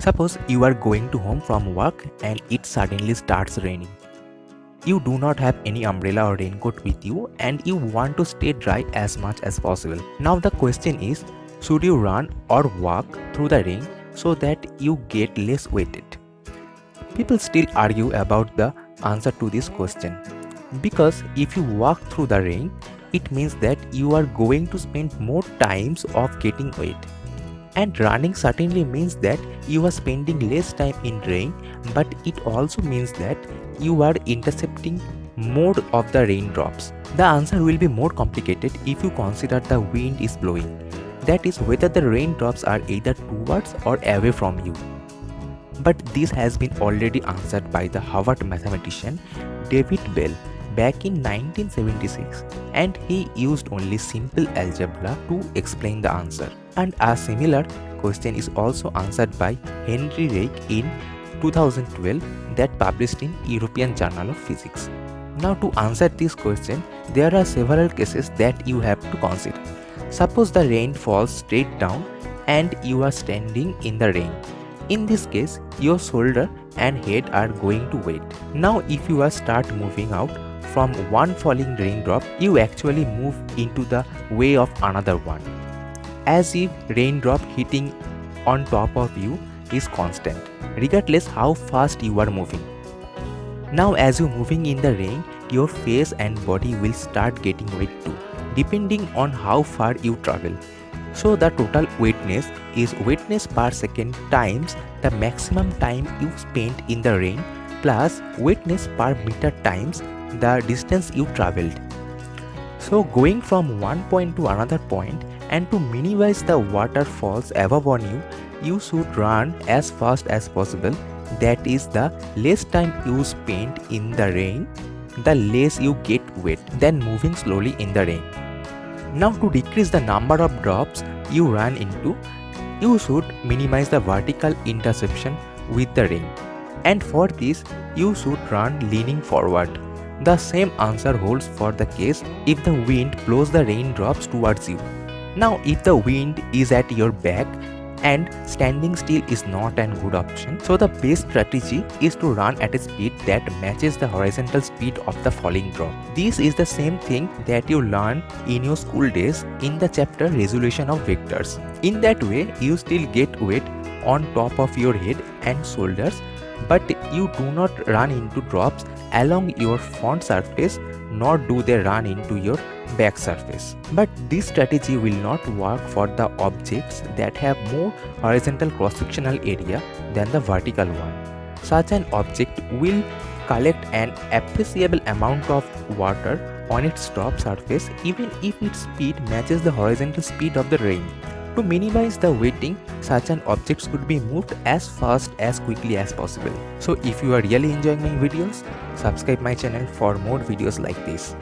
Suppose you are going to home from work and it suddenly starts raining. You do not have any umbrella or raincoat with you and you want to stay dry as much as possible. Now the question is, should you run or walk through the rain so that you get less wetted? People still argue about the answer to this question. Because if you walk through the rain, it means that you are going to spend more times of getting wet. And running certainly means that you are spending less time in rain, but it also means that you are intercepting more of the raindrops. The answer will be more complicated if you consider the wind is blowing. That is, whether the raindrops are either towards or away from you. But this has been already answered by the Harvard mathematician David Bell back in 1976, and he used only simple algebra to explain the answer. And a similar question is also answered by Henry Rake in 2012 that published in European Journal of Physics. Now to answer this question, there are several cases that you have to consider. Suppose the rain falls straight down and you are standing in the rain. In this case, your shoulder and head are going to wet. Now if you start moving out from one falling raindrop, you actually move into the way of another one, as if raindrop hitting on top of you is constant, regardless how fast you are moving. Now as you moving in the rain, your face and body will start getting wet too, depending on how far you travel. So the total wetness is wetness per second times the maximum time you spent in the rain plus wetness per meter times the distance you traveled. So going from one point to another point, and to minimize the waterfalls above on you, you should run as fast as possible. That is, the less time you spend in the rain, the less you get wet than moving slowly in the rain. Now to decrease the number of drops you run into, you should minimize the vertical interception with the rain. And for this, you should run leaning forward. The same answer holds for the case if the wind blows the raindrops towards you. Now if the wind is at your back and standing still is not a good option, so the best strategy is to run at a speed that matches the horizontal speed of the falling drop. This is the same thing that you learn in your school days in the chapter Resolution of Vectors. In that way, you still get wet on top of your head and shoulders, but you do not run into drops along your front surface, nor do they run into your back surface. But this strategy will not work for the objects that have more horizontal cross-sectional area than the vertical one. Such an object will collect an appreciable amount of water on its top surface even if its speed matches the horizontal speed of the rain. To minimize the wetting, such an object could be moved as fast as quickly as possible. So if you are really enjoying my videos, subscribe my channel for more videos like this.